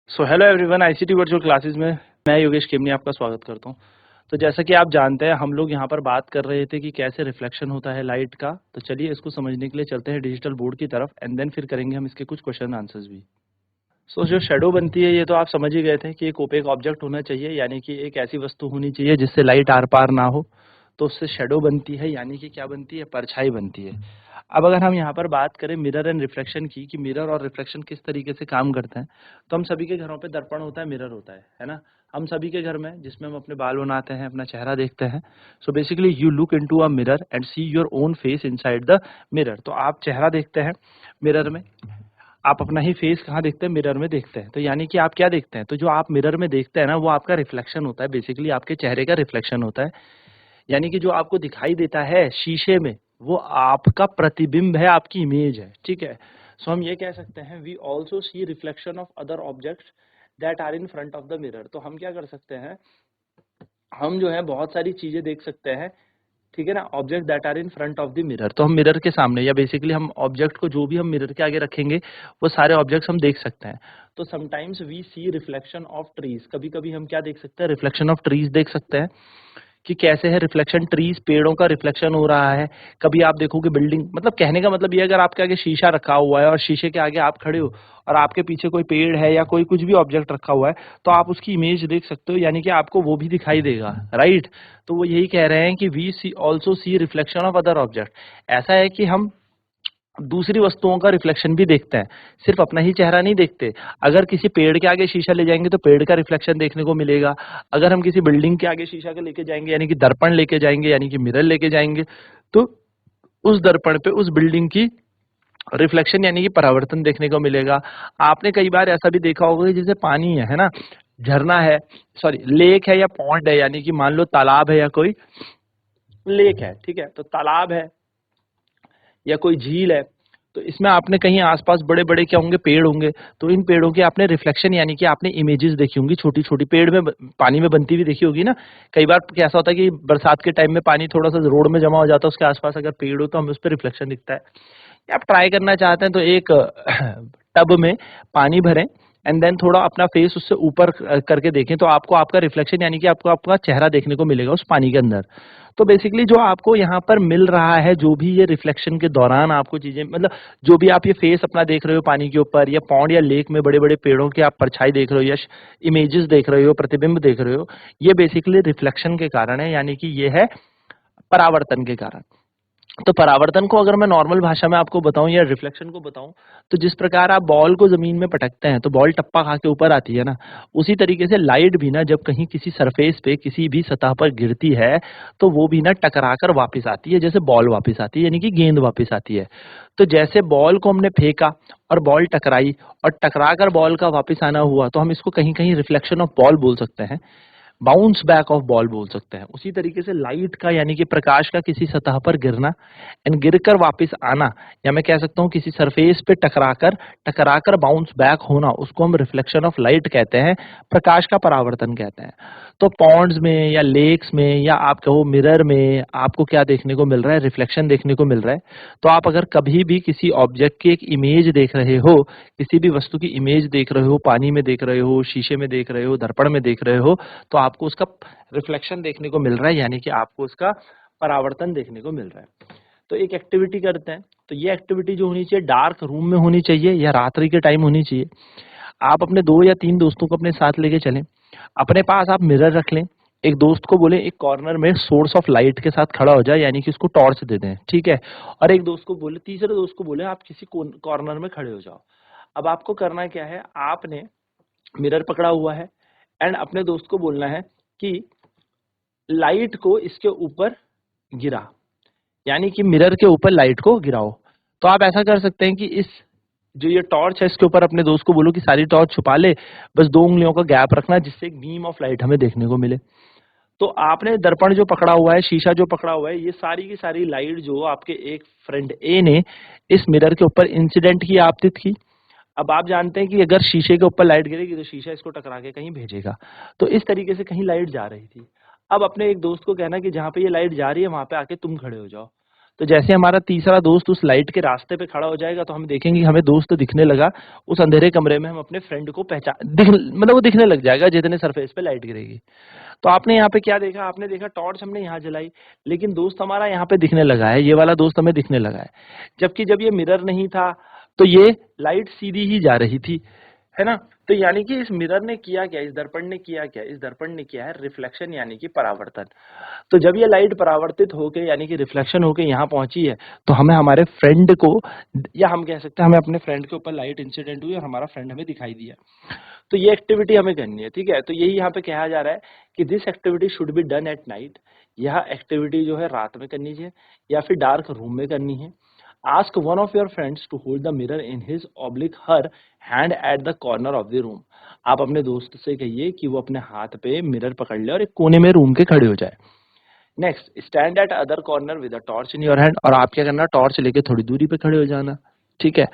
So hello everyone, ICT virtual classes में मैं योगेश केमनी आपका स्वागत करता हूं। तो जैसा कि आप जानते हैं, हम लोग यहां पर बात कर रहे थे कि कैसे रिफ्लेक्शन होता है लाइट का। तो चलिए इसको समझने के लिए चलते हैं डिजिटल बोर्ड की तरफ एंड देन फिर करेंगे हम इसके कुछ क्वेश्चन आंसर्स भी। सो जो शेडो बनती है, ये तो आप समझ ही गए थे कि एक ओपेक ऑब्जेक्ट होना चाहिए, यानी कि एक ऐसी वस्तु होनी चाहिए जिससे लाइट आर पार ना हो, तो उससे शेडो बनती है, यानी कि क्या बनती है, परछाई बनती है। अब अगर हम यहाँ पर बात करें मिरर एंड रिफ्लेक्शन की, कि मिरर और रिफ्लेक्शन किस तरीके से काम करते हैं, तो हम सभी के घरों पे दर्पण होता है, मिरर होता है ना। हम सभी के घर में, जिसमें हम अपने बाल बनाते हैं, अपना चेहरा देखते हैं। So basically you look into a mirror and see your own face inside the mirror. तो आप चेहरा देखते हैं मिरर में, आप अपना ही फेस कहाँ देखते हैं, मिरर में देखते हैं। तो यानी कि आप क्या देखते हैं, तो जो आप मिरर में देखते हैं ना, वो आपका रिफ्लेक्शन होता है, बेसिकली आपके चेहरे का रिफ्लेक्शन होता है। यानी कि जो आपको दिखाई देता है शीशे में, वो आपका प्रतिबिंब है, आपकी इमेज है, ठीक है। सो हम ये कह सकते हैं, we also see reflection of other objects that are in front of the mirror. तो हम क्या कर सकते हैं, हम जो है बहुत सारी चीजें देख सकते हैं, ठीक है ना, object that are in front of the mirror. तो हम मिरर के सामने, या बेसिकली हम ऑब्जेक्ट को जो भी हम मिरर के आगे रखेंगे, वो सारे ऑब्जेक्ट्स हम देख सकते हैं। तो sometimes we see reflection of trees, कभी कभी हम क्या देख सकते हैं, रिफ्लेक्शन ऑफ ट्रीज देख सकते हैं, कि कैसे है रिफ्लेक्शन, ट्रीज पेड़ों का रिफ्लेक्शन हो रहा है। कभी आप देखोगे बिल्डिंग, मतलब कहने का मतलब ये, अगर आपके आगे शीशा रखा हुआ है और शीशे के आगे आप खड़े हो और आपके पीछे कोई पेड़ है या कोई कुछ भी ऑब्जेक्ट रखा हुआ है, तो आप उसकी इमेज देख सकते हो, यानी कि आपको वो भी दिखाई देगा, राइट। तो वो यही कह रहे हैं कि we see also see reflection of other object. ऐसा है कि हम दूसरी वस्तुओं का रिफ्लेक्शन भी देखते हैं, सिर्फ अपना ही चेहरा नहीं देखते। अगर किसी पेड़ के आगे शीशा ले जाएंगे तो पेड़ का रिफ्लेक्शन देखने को मिलेगा। अगर हम किसी बिल्डिंग के आगे शीशा के लेके जाएंगे, यानी कि दर्पण लेके जाएंगे, यानी कि मिरर लेके जाएंगे, तो उस दर्पण पे उस बिल्डिंग की रिफ्लेक्शन यानी कि परावर्तन देखने को मिलेगा। आपने कई बार ऐसा भी देखा होगा कि जैसे पानी है ना, झरना है, सॉरी लेक है या पॉन्ड है, यानी कि मान लो तालाब है या कोई लेक है, ठीक है, तो तालाब है या कोई झील है, तो इसमें आपने कहीं आसपास बड़े बड़े क्या होंगे, पेड़ होंगे। तो इन पेड़ों के आपने रिफ्लेक्शन यानी कि आपने इमेजेस देखी होंगी, छोटी छोटी पेड़ में पानी में बनती हुई देखी होगी ना। कई बार कैसा होता है कि बरसात के टाइम में पानी थोड़ा सा रोड में जमा हो जाता है, उसके आसपास अगर पेड़ हो तो हमें उस पर रिफ्लेक्शन दिखता है। आप ट्राई करना चाहते हैं तो एक टब में पानी भरें एंड देन थोड़ा अपना फेस उससे ऊपर करके देखें, तो आपको आपका रिफ्लेक्शन यानी कि आपको आपका चेहरा देखने को मिलेगा उस पानी के अंदर। तो बेसिकली जो आपको यहाँ पर मिल रहा है, जो भी ये रिफ्लेक्शन के दौरान आपको चीजें, मतलब जो भी आप ये फेस अपना देख रहे हो पानी के ऊपर, या पौंड या लेक में बड़े बड़े पेड़ों की आप परछाई देख रहे हो, या इमेजेस देख रहे हो, प्रतिबिंब देख रहे हो, ये बेसिकली रिफ्लेक्शन के कारण है, यानी कि ये है परावर्तन के कारण। तो परावर्तन को अगर मैं नॉर्मल भाषा में आपको बताऊं या रिफ्लेक्शन को बताऊं, तो जिस प्रकार आप बॉल को जमीन में पटकते हैं तो बॉल टप्पा खा के ऊपर आती है ना, उसी तरीके से लाइट भी ना, जब कहीं किसी सरफेस पे किसी भी सतह पर गिरती है, तो वो भी ना टकरा कर वापस आती है, जैसे बॉल वापस आती है, यानी कि गेंद वापस आती है। तो जैसे बॉल को हमने फेंका और बॉल टकराई, और टकरा कर बॉल का वापस आना हुआ, तो हम इसको कहीं कहीं रिफ्लेक्शन ऑफ बॉल बोल सकते हैं, बाउंस बैक ऑफ बॉल बोल सकते हैं। उसी तरीके से लाइट का यानी कि प्रकाश का किसी सतह पर गिरना एंड गिरकर वापस आना, या मैं कह सकता हूँ किसी सरफेस पे टकराकर बाउंस बैक होना, उसको हम रिफ्लेक्शन ऑफ लाइट कहते हैं, प्रकाश का परावर्तन कहते हैं। तो पॉन्ड्स में या लेक्स में या आप कहो मिरर में आपको क्या देखने को मिल रहा है, रिफ्लेक्शन देखने को मिल रहा है। तो आप अगर कभी भी किसी ऑब्जेक्ट की एक इमेज देख रहे हो, किसी भी वस्तु की इमेज देख रहे हो, पानी में देख रहे हो, शीशे में देख रहे हो, दर्पण में देख रहे हो, तो आपको उसका रिफ्लेक्शन देखने को मिल रहा है, यानी कि आपको उसका परावर्तन देखने को मिल रहा है। तो एक एक्टिविटी करते हैं, तो ये एक्टिविटी जो होनी चाहिए डार्क रूम में होनी चाहिए या रात्रि के टाइम होनी चाहिए। आप अपने 2 या 3 दोस्तों को अपने साथ लेके चलें, अपने पास आप मिरर रख लें, एक दोस्त को बोले एक कॉर्नर में सोर्स ऑफ लाइट के साथ खड़ा हो जाए, यानी कि उसको टॉर्च दे दें, ठीक है। और एक दोस्त को बोले, तीसरे दोस्त को बोले आप किसी कॉर्नर में खड़े हो जाओ। अब आपको करना क्या है, आपने मिरर पकड़ा हुआ है एंड अपने दोस्त को बोलना है कि लाइट को इसके ऊपर गिरा, यानी कि मिरर के ऊपर लाइट को गिराओ। तो आप ऐसा कर सकते हैं कि इस जो ये टॉर्च है इसके ऊपर अपने दोस्त को बोलो कि सारी टॉर्च छुपा ले, बस 2 उंगलियों का गैप रखना जिससे एक बीम ऑफ लाइट हमें देखने को मिले। तो आपने दर्पण जो पकड़ा हुआ है, शीशा जो पकड़ा हुआ है, ये सारी की सारी लाइट जो आपके एक फ्रेंड ए ने इस मिरर के ऊपर इंसिडेंट की, आपतित की। अब आप जानते हैं कि अगर शीशे के ऊपर लाइट गिरेगी तो शीशा इसको टकरा के कहीं भेजेगा, तो इस तरीके से कहीं लाइट जा रही थी। अब अपने एक दोस्त को कहना कि जहां पे ये लाइट जा रही है वहां पे आके तुम खड़े हो जाओ। तो जैसे हमारा तीसरा दोस्त उस लाइट के रास्ते पे खड़ा हो जाएगा तो हम देखेंगे कि हमें दोस्त दिखने लगा। उस अंधेरे कमरे में हम अपने फ्रेंड को मतलब वो दिखने लग जाएगा जितने सरफेस पे लाइट गिरेगी। तो आपने यहाँ पे क्या देखा, आपने देखा टॉर्च हमने यहाँ जलाई, लेकिन दोस्त हमारा यहाँ पे दिखने लगा है, ये वाला दोस्त हमें दिखने लगा है। जबकि जब ये मिरर नहीं था तो ये लाइट सीधी ही जा रही थी, है ना। तो यानी कि इस मिरर ने किया क्या, इस दर्पण ने किया क्या, इस दर्पण ने किया है रिफ्लेक्शन यानी कि परावर्तन। तो जब ये लाइट परावर्तित होके यानी कि रिफ्लेक्शन होके यहाँ पहुंची है, तो हमें हमारे फ्रेंड को, या हम कह सकते हैं हमें अपने फ्रेंड के ऊपर लाइट इंसिडेंट हुई और हमारा फ्रेंड हमें दिखाई दिया। तो ये एक्टिविटी हमें करनी है, ठीक है। तो यही यहाँ पे कहा जा रहा है कि this activity should be done at night. यह एक्टिविटी जो है रात में करनी चाहिए या फिर डार्क रूम में करनी है। Ask one of your friends to hold the mirror in his oblique her hand at the corner of the room. आप अपने दोस्त से कहिए कि वो अपने हाथ पे मिरर पकड़ ले और एक कोने में रूम के खड़े हो जाए। Next, stand at other corner with a torch in your hand. और आप क्या करना, टॉर्च लेके थोड़ी दूरी पे खड़े हो जाना, ठीक है,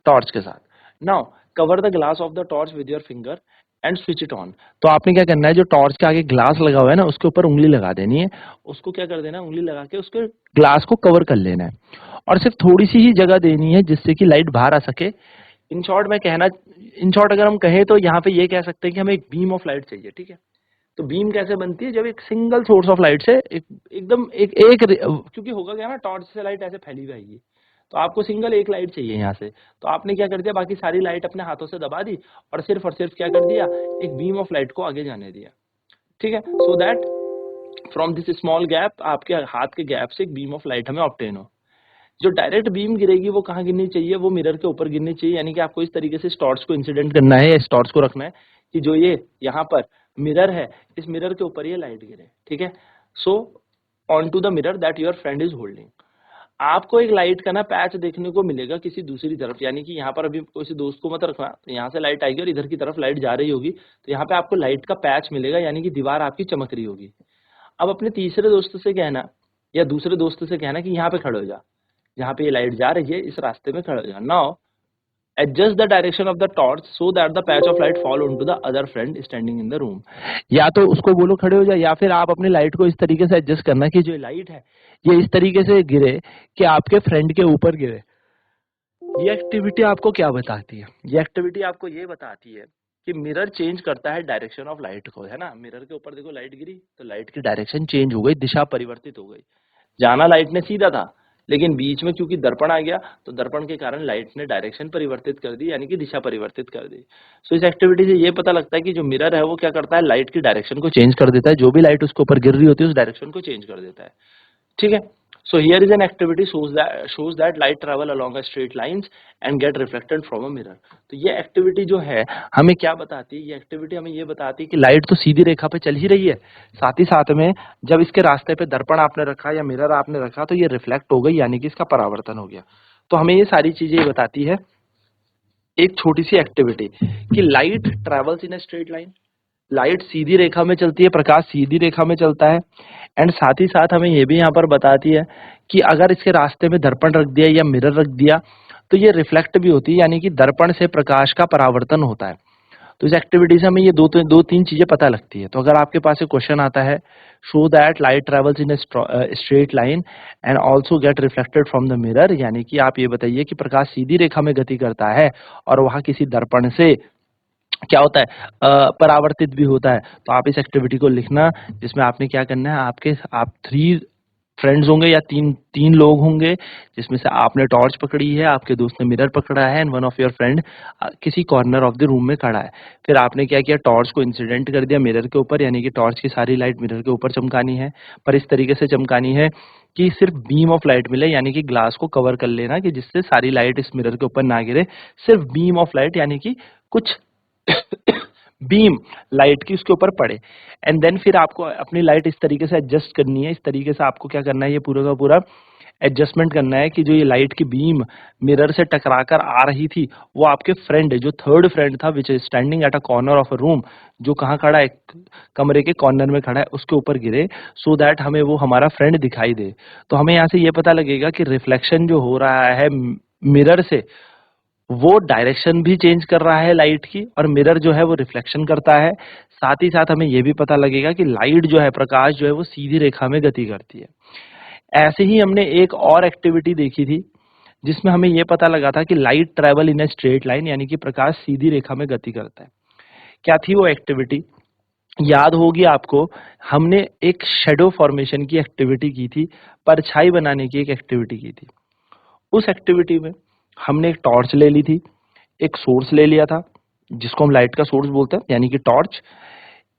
टॉर्च के साथ। Now cover the glass of the torch with your finger and switch it on. तो आपने क्या करना है, जो टॉर्च के आगे ग्लास लगा हुआ है ना, उसके ऊपर उंगली लगा देनी है। उसको क्या कर देना, उंगली लगा के उसके ग्लास को कवर कर लेना है और सिर्फ थोड़ी सी ही जगह देनी है जिससे कि लाइट बाहर आ सके। इन शॉर्ट अगर हम कहें तो यहाँ पे ये कह सकते हैं कि हमें एक बीम ऑफ लाइट चाहिए, ठीक है। तो बीम कैसे बनती है, जब एक सिंगल सोर्स ऑफ लाइट से एकदम क्योंकि होगा क्या ना, टॉर्च से लाइट ऐसे फैली हुई आएगी, तो आपको सिंगल एक लाइट चाहिए यहाँ से। तो आपने क्या कर दिया, बाकी सारी लाइट अपने हाथों से दबा दी और सिर्फ क्या कर दिया, एक बीम ऑफ लाइट को आगे जाने दिया, ठीक है। So that from this small gap, आपके हाथ के गैप से एक बीम ऑफ लाइट हमें ऑब्टेन हो। जो डायरेक्ट बीम गिरेगी वो कहाँ गिरनी चाहिए, वो मिरर के ऊपर गिरनी चाहिए। यानी कि आपको इस तरीके से इस टॉर्च को इंसिडेंट करना है, इस टॉर्च को रखना है कि जो ये यहाँ पर मिरर है, इस मिरर के ऊपर ये लाइट गिरे, ठीक है। So on to the mirror that your friend is holding. आपको एक लाइट का ना पैच देखने को मिलेगा किसी दूसरी तरफ, यानी कि यहाँ पर अभी किसी दोस्त को मत रखना, तो यहाँ से लाइट आएगी और इधर की तरफ लाइट जा रही होगी, तो यहाँ पे आपको लाइट का पैच मिलेगा, यानी कि दीवार आपकी चमक रही होगी। अब अपने तीसरे दोस्त से कहना या दूसरे दोस्त से कहना कि यहाँ पे खड़े हो जा, जहाँ पे ये लाइट जा रही है इस रास्ते में खड़े हो जा। Now adjust the direction of the torch so that the patch of light fall on to the other friend standing in the room. या तो उसको बोलो खड़े हो जाए, या फिर आप अपनी लाइट को इस तरीके से एडजस्ट करना कि जो लाइट है ये इस तरीके से गिरे कि आपके फ्रेंड के ऊपर गिरे। ये एक्टिविटी आपको क्या बताती है, ये एक्टिविटी आपको ये बताती है कि मिरर चेंज करता है डायरेक्शन ऑफ लाइट को, है ना। मिरर के ऊपर देखो लाइट गिरी तो लाइट की डायरेक्शन चेंज हो गई, दिशा परिवर्तित हो गई। जाना लाइट ने सीधा था, लेकिन बीच में क्योंकि दर्पण आ गया तो दर्पण के कारण लाइट ने डायरेक्शन परिवर्तित कर दी, यानी कि दिशा परिवर्तित कर दी। सो इस एक्टिविटी से ये पता लगता है कि जो मिरर है वो क्या करता है, लाइट की डायरेक्शन को चेंज कर देता है, जो भी लाइट उसके ऊपर गिर रही होती है उस डायरेक्शन को चेंज कर देता है, ठीक है। So here is an activity shows that light travel along a straight lines and get reflected from a mirror। तो ये एक्टिविटी जो है हमें क्या बताती है, ये एक्टिविटी हमें ये बताती है कि लाइट तो सीधी रेखा पे चल ही रही है, साथ ही साथ में जब इसके रास्ते पे दर्पण आपने रखा या मिरर आपने रखा तो ये रिफ्लेक्ट हो गई, यानी कि इसका परावर्तन हो गया। तो हमें ये सारी चीजें बताती है एक छोटी सी एक्टिविटी कि light travels in a straight line, light सीधी रेखा में चलती है, प्रकाश सीधी रेखा में चलता है। एंड साथ ही साथ हमें ये भी यहाँ पर बताती है कि अगर इसके रास्ते में दर्पण रख दिया या मिरर रख दिया तो ये रिफ्लेक्ट भी होती है, यानी कि दर्पण से प्रकाश का परावर्तन होता है। तो इस एक्टिविटी से हमें ये दो तीन चीजें पता लगती है। तो अगर आपके पास एक क्वेश्चन आता है, show that light travels in a straight line and also get reflected from the mirror, यानी कि आप ये बताइए कि प्रकाश सीधी रेखा में गति करता है और वहां किसी दर्पण से क्या होता है, परावर्तित भी होता है। तो आप इस एक्टिविटी को लिखना, जिसमें आपने क्या करना है, आप 3 फ्रेंड्स होंगे या तीन लोग होंगे, जिसमें से आपने टॉर्च पकड़ी है, आपके दोस्त ने मिरर पकड़ा है and one of your friend किसी कॉर्नर ऑफ द रूम में खड़ा है। फिर आपने क्या किया, टॉर्च को इंसिडेंट कर दिया मिरर के ऊपर, यानी कि टॉर्च की सारी लाइट मिरर के ऊपर चमकानी है, पर इस तरीके से चमकानी है कि सिर्फ बीम ऑफ लाइट मिले, यानी कि ग्लास को कवर कर लेना कि जिससे सारी लाइट इस मिरर के ऊपर ना गिरे, सिर्फ बीम ऑफ लाइट यानी कि कुछ बीम लाइट की उसके ऊपर पड़े। एंड देन फिर आपको अपनी लाइट इस तरीके से एडजस्ट करनी है, इस तरीके से आपको क्या करना है, ये पूरा का पूरा एडजस्टमेंट करना है कि जो ये लाइट की बीम मिरर से टकराकर आ रही थी वो आपके फ्रेंड, जो थर्ड फ्रेंड था which is standing at a corner of a room, जो कहाँ खड़ा है, कमरे के कॉर्नर में खड़ा है, उसके ऊपर गिरे, सो दैट हमें वो हमारा फ्रेंड दिखाई दे। तो हमें यहाँ से ये पता लगेगा कि रिफ्लेक्शन जो हो रहा है मिरर से वो डायरेक्शन भी चेंज कर रहा है लाइट की, और मिरर जो है वो रिफ्लेक्शन करता है। साथ ही साथ हमें ये भी पता लगेगा कि लाइट जो है, प्रकाश जो है वो सीधी रेखा में गति करती है। ऐसे ही हमने एक और एक्टिविटी देखी थी जिसमें हमें यह पता लगा था कि light travel in a straight line, यानी कि प्रकाश सीधी रेखा में गति करता है। क्या थी वो एक्टिविटी? याद होगी आपको, हमने एक शेडो फॉर्मेशन की एक्टिविटी की थी, परछाई बनाने की एक एक्टिविटी की थी। उस एक्टिविटी में हमने एक टॉर्च ले ली थी, एक सोर्स ले लिया था जिसको हम लाइट का सोर्स बोलते हैं यानी कि टॉर्च।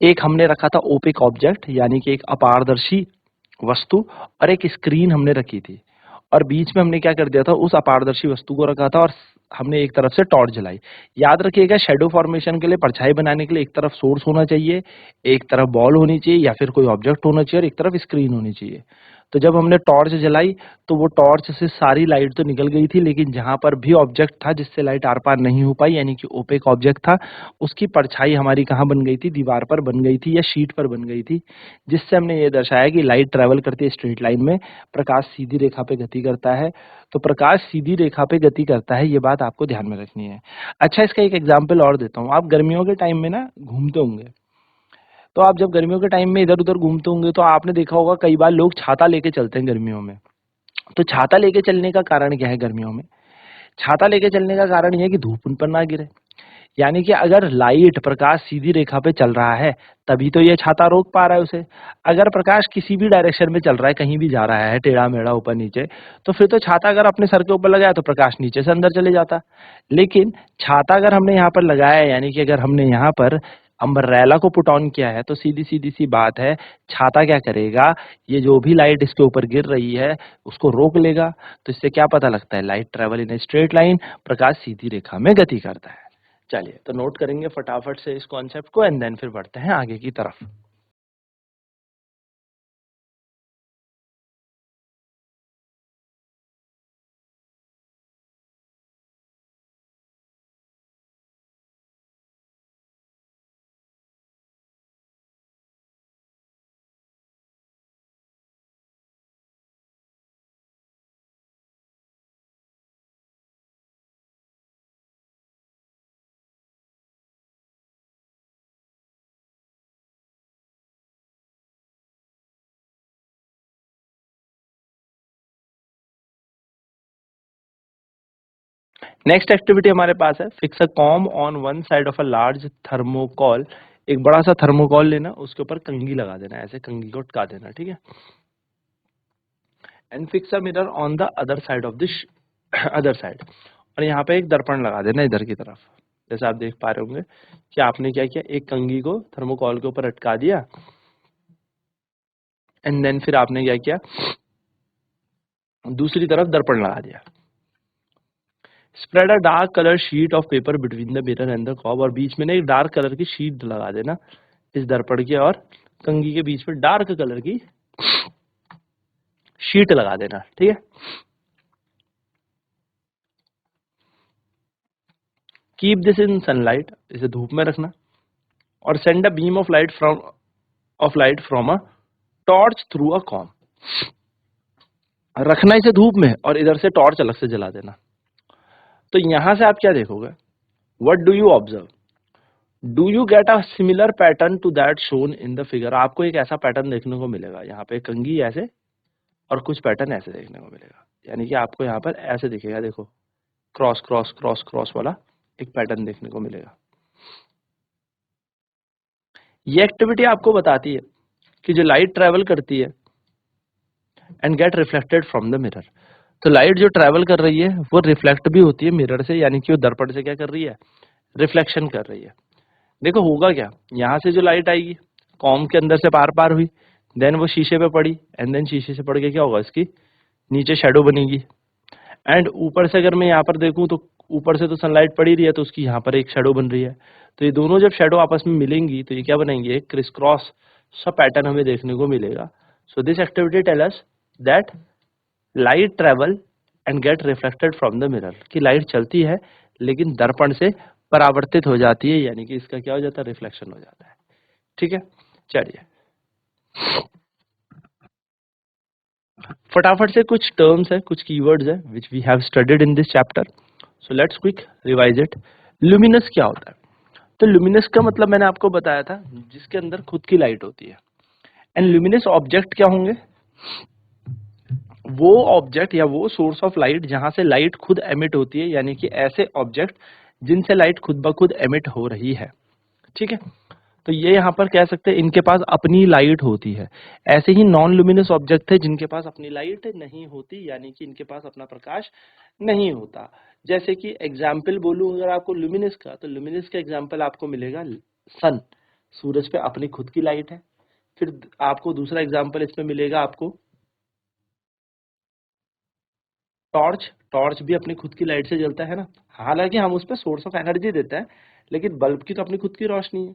एक हमने रखा था ओपेक ऑब्जेक्ट यानी कि एक अपारदर्शी वस्तु, और एक स्क्रीन हमने रखी थी, और बीच में हमने क्या कर दिया था, उस अपारदर्शी वस्तु को रखा था और हमने एक तरफ से टॉर्च जलाई। याद रखिएगा, शेडो फॉर्मेशन के लिए, परछाई बनाने के लिए एक तरफ सोर्स होना चाहिए, एक तरफ बॉल होनी चाहिए या फिर कोई ऑब्जेक्ट होना चाहिए, और एक तरफ स्क्रीन होनी चाहिए। तो जब हमने टॉर्च जलाई तो वो टॉर्च से सारी लाइट तो निकल गई थी, लेकिन जहां पर भी ऑब्जेक्ट था जिससे लाइट आर पार नहीं हो पाई, यानी कि ओपेक ऑब्जेक्ट था, उसकी परछाई हमारी कहाँ बन गई थी, दीवार पर बन गई थी या शीट पर बन गई थी, जिससे हमने ये दर्शाया कि लाइट ट्रेवल करती है स्ट्रेट लाइन में, प्रकाश सीधी रेखा पे गति करता है। तो प्रकाश सीधी रेखा पे गति करता है, ये बात आपको ध्यान में रखनी है। अच्छा, इसका एक एग्जाम्पल और देता हूँ। आप गर्मियों के टाइम में ना घूमते होंगे, तो आप जब गर्मियों के टाइम में इधर उधर घूमते होंगे तो आपने देखा होगा कई बार लोग छाता लेके चलते हैं गर्मियों में। तो छाता लेके चलने का कारण क्या है गर्मियों में? छाता लेके चलने का कारण यह है कि धूप उन पर ना गिरे। यानी कि अगर लाइट प्रकाश सीधी रेखा पे चल रहा है तभी तो ये छाता रोक पा रहा है उसे। अगर प्रकाश किसी भी डायरेक्शन में चल रहा है, कहीं भी जा रहा है, टेढ़ा मेढ़ा ऊपर नीचे, तो फिर तो छाता अगर अपने सर के ऊपर लगाया तो प्रकाश नीचे से अंदर चले जाता। लेकिन छाता अगर हमने यहाँ पर लगाया है, यानी कि अगर हमने यहाँ पर अम्ब्रेला को पुट ऑन किया है, तो सीधी सीधी सी बात है, छाता क्या करेगा, ये जो भी लाइट इसके ऊपर गिर रही है उसको रोक लेगा। तो इससे क्या पता लगता है, light travel in a straight line, प्रकाश सीधी रेखा में गति करता है। चलिए, तो नोट करेंगे फटाफट से इस कॉन्सेप्ट को एंड देन फिर बढ़ते हैं आगे की तरफ। नेक्स्ट एक्टिविटी हमारे पास है, fix a com on one side of a large thermocol. एक बड़ा सा थर्मोकॉल लेना, उसके ऊपर कंघी लगा देना, ऐसे कंघी को अटका देना, ठीक है। And fix a mirror on the other side of this other side, और यहाँ पे एक दर्पण लगा देना इधर की तरफ। जैसे आप देख पा रहे होंगे कि आपने क्या किया, एक कंघी को थर्मोकॉल के ऊपर अटका दिया, एंड देन फिर आपने क्या किया, दूसरी तरफ दर्पण लगा दिया। Spread a dark colour sheet of paper between the mirror and the comb, और बीच में ना एक डार्क कलर की शीट लगा देना इस दर्पण के और कंघी के बीच में, डार्क कलर की शीट लगा देना, ठीक है। कीप दिस इन सनलाइट, इसे धूप में रखना, और send a beam of light from a torch through a com. रखना इसे धूप में और इधर से टॉर्च अलग से जला देना। तो यहां से आप क्या देखोगे, what do you observe, do you get a similar pattern to that shown in the figure. आपको एक ऐसा पैटर्न देखने को मिलेगा, यहाँ पे कंघी ऐसे और कुछ पैटर्न ऐसे देखने को मिलेगा, यानी कि आपको यहाँ पर ऐसे दिखेगा, देखो क्रॉस क्रॉस क्रॉस क्रॉस वाला एक पैटर्न देखने को मिलेगा। ये एक्टिविटी आपको बताती है कि जो लाइट ट्रेवल करती है and get reflected from the mirror, तो लाइट जो ट्रेवल कर रही है वो रिफ्लेक्ट भी होती है मिरर से, यानी कि वो दर्पण से क्या कर रही है, रिफ्लेक्शन कर रही है। देखो होगा क्या, यहाँ से जो लाइट आएगी कॉम के अंदर से पार पार हुई, देन वो शीशे पे पड़ी, एंड देन शीशे से पड़ के क्या होगा, इसकी नीचे शेडो बनेगी। एंड ऊपर से अगर मैं यहाँ पर देखूं तो ऊपर से तो सनलाइट पड़ी रही है, तो उसकी यहाँ पर एक शेडो बन रही है। तो ये दोनों जब शेडो आपस में मिलेंगी तो ये क्या बनाएंगे, एक क्रिस क्रॉस सा पैटर्न हमें देखने को मिलेगा। So this activity tell us that light travel and get reflected from the mirror, कि लाइट चलती है लेकिन दर्पण से परावर्तित हो जाती है, यानी कि इसका क्या हो जाता है, रिफ्लेक्शन हो जाता है, ठीक है। चलिए फटाफट से कुछ टर्म्स है, कुछ कीवर्ड्स है which we have studied in this chapter, so let's quick revise it. Luminous क्या होता है? तो लुमिनस का मतलब मैंने आपको बताया था, जिसके अंदर खुद की लाइट होती है। एंड लुमिनस ऑब्जेक्ट क्या होंगे, वो ऑब्जेक्ट या वो सोर्स ऑफ लाइट जहां से लाइट खुद एमिट होती है, यानी कि ऐसे ऑब्जेक्ट जिनसे लाइट खुद ब खुद एमिट हो रही है। ठीक है, तो ये यहाँ पर कह सकते हैं इनके पास अपनी लाइट होती है। ऐसे ही नॉन लुमिनस ऑब्जेक्ट थे जिनके पास अपनी लाइट नहीं होती, यानी कि इनके पास अपना प्रकाश नहीं होता। जैसे कि एग्जाम्पल बोलूं अगर आपको लुमिनस का, तो लुमिनस का एग्जाम्पल आपको मिलेगा सन, सूरज पे अपनी खुद की लाइट है। फिर आपको दूसरा एग्जाम्पल इसमें मिलेगा आपको टॉर्च, टॉर्च भी अपनी खुद की लाइट से जलता है ना, हालांकि हम उस पर सोर्स ऑफ एनर्जी देते हैं, लेकिन बल्ब की तो अपनी खुद की रोशनी है।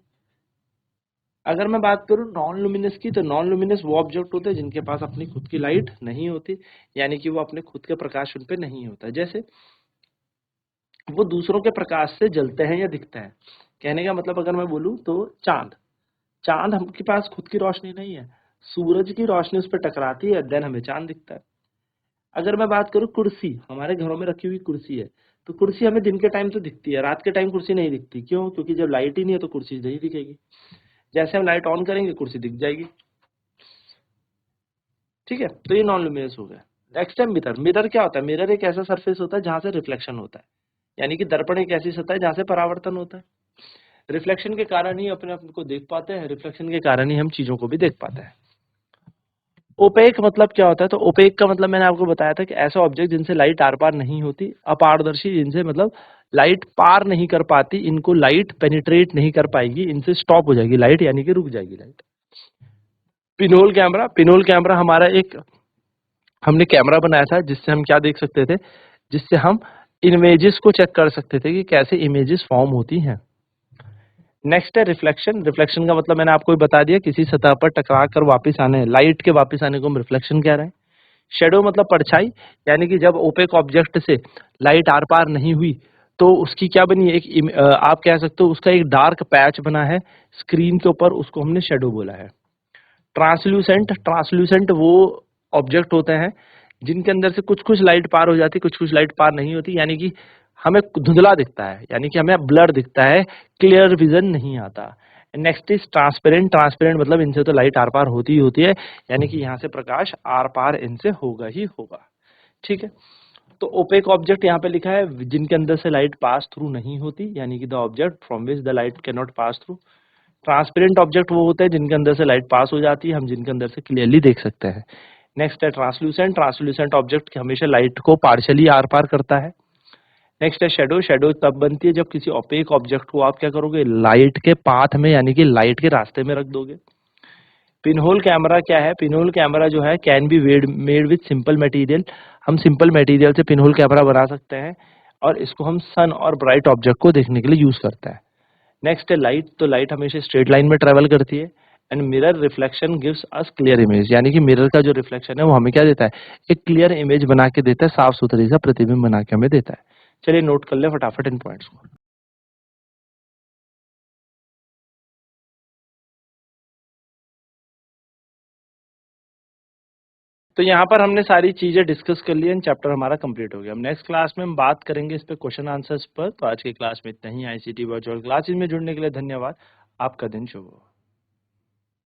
अगर मैं बात करूं नॉन लुमिनस की, तो नॉन लुमिनस वो ऑब्जेक्ट होते हैं जिनके पास अपनी खुद की लाइट नहीं होती, यानी कि वो अपने खुद के प्रकाश उन पे नहीं होता। जैसे वो दूसरों के प्रकाश से जलते हैं या दिखते हैं। कहने का मतलब अगर मैं बोलूं तो चांद, चांद हमके पास खुद की रोशनी नहीं है, सूरज की रोशनी उस पर टकराती है, देन हमें चांद दिखता है। अगर मैं बात करूं कुर्सी, हमारे घरों में रखी हुई कुर्सी है, तो कुर्सी हमें दिन के टाइम तो दिखती है, रात के टाइम कुर्सी नहीं दिखती। क्यों? क्योंकि जब लाइट ही नहीं है तो कुर्सी नहीं दिखेगी। जैसे हम लाइट ऑन करेंगे कुर्सी दिख जाएगी। ठीक है, तो ये नॉन लुमिनस हो गया। नेक्स्ट है मिरर। मिरर क्या होता है? मिरर एक ऐसा सरफेस होता है जहां से रिफ्लेक्शन होता है, यानी कि दर्पण एक ऐसी सतह है जहां से परावर्तन होता है। रिफ्लेक्शन के कारण ही अपने आप को देख पाते हैं, रिफ्लेक्शन के कारण ही हम चीजों को भी देख पाते हैं। ओपेक मतलब क्या होता है? तो ओपेक का मतलब मैंने आपको बताया था कि ऐसे ऑब्जेक्ट जिनसे लाइट आर पार नहीं होती, अपारदर्शी, जिनसे मतलब लाइट पार नहीं कर पाती, इनको लाइट पेनिट्रेट नहीं कर पाएगी, इनसे स्टॉप हो जाएगी लाइट, यानी कि रुक जाएगी light. Pinhole camera, pinhole camera हमारा एक, हमने कैमरा बनाया था जिससे हम क्या देख सकते थे, जिससे हम इमेजेस को चेक कर सकते थे कि कैसे इमेजेस फॉर्म होती हैं। नेक्स्ट है रिफ्लेक्शन। रिफ्लेक्शन का मतलब मैंने आपको ही बता दिया, किसी सतह पर टकरा कर वापस आने, लाइट के वापस आने को हम रिफ्लेक्शन कह रहे हैं। शेडो मतलब परछाई, यानी कि जब ओपेक ऑब्जेक्ट से लाइट आर पार नहीं हुई तो उसकी क्या बनी, एक आप कह सकते हो उसका एक डार्क पैच बना है स्क्रीन के ऊपर, उसको हमने शेडो बोला है। ट्रांसल्यूसेंट, ट्रांसल्यूसेंट वो ऑब्जेक्ट होते हैं जिनके अंदर से कुछ कुछ लाइट पार हो जाती, कुछ कुछ लाइट पार नहीं होती, यानी कि हमें धुंधला दिखता है, यानी कि हमें ब्लर दिखता है, क्लियर विजन नहीं आता। Next is transparent. ट्रांसपेरेंट मतलब इनसे तो लाइट आर पार होती ही होती है, यानी कि यहाँ से प्रकाश आर पार इनसे होगा ही होगा। ठीक है, तो ओपेक ऑब्जेक्ट यहाँ पे लिखा है जिनके अंदर से लाइट पास थ्रू नहीं होती, यानी कि the object from which the light can not pass through. Transparent object वो होते हैं जिनके अंदर से लाइट पास हो जाती है, हम जिनके अंदर से क्लियरली देख सकते हैं। नेक्स्ट है ट्रांसल्यूसेंट। ट्रांसल्यूसेंट ऑब्जेक्ट हमेशा लाइट को पार्शियली आर पार करता है। नेक्स्ट है शेडो। शेडो तब बनती है जब किसी ओपेक ऑब्जेक्ट को आप क्या करोगे, लाइट के पाथ में, यानी कि लाइट के रास्ते में रख दोगे। पिनहोल कैमरा क्या है? पिनहोल कैमरा जो है can be made with simple material. हम सिंपल मटेरियल से पिनहोल कैमरा बना सकते हैं, और इसको हम सन और ब्राइट ऑब्जेक्ट को देखने के लिए यूज करते हैं। नेक्स्ट है लाइट। तो लाइट हमेशा स्ट्रेट लाइन में ट्रेवल करती है। And mirror reflection gives us clear image, यानी कि मिरर का जो रिफ्लेक्शन है वो हमें क्या देता है, एक क्लियर इमेज बना के देता है, साफ सुथरी सा प्रतिबिंब बना के हमें देता है। चलिए नोट कर ले फटाफट इन पॉइंट्स को। तो यहाँ पर हमने सारी चीजें डिस्कस कर ली, चैप्टर हमारा कंप्लीट हो गया। हम नेक्स्ट क्लास में हम बात करेंगे इस पे क्वेश्चन आंसर्स पर। तो आज के क्लास में इतना ही। आईसीटी वर्चुअल क्लासेस में जुड़ने के लिए धन्यवाद। आपका दिन शुभ हो।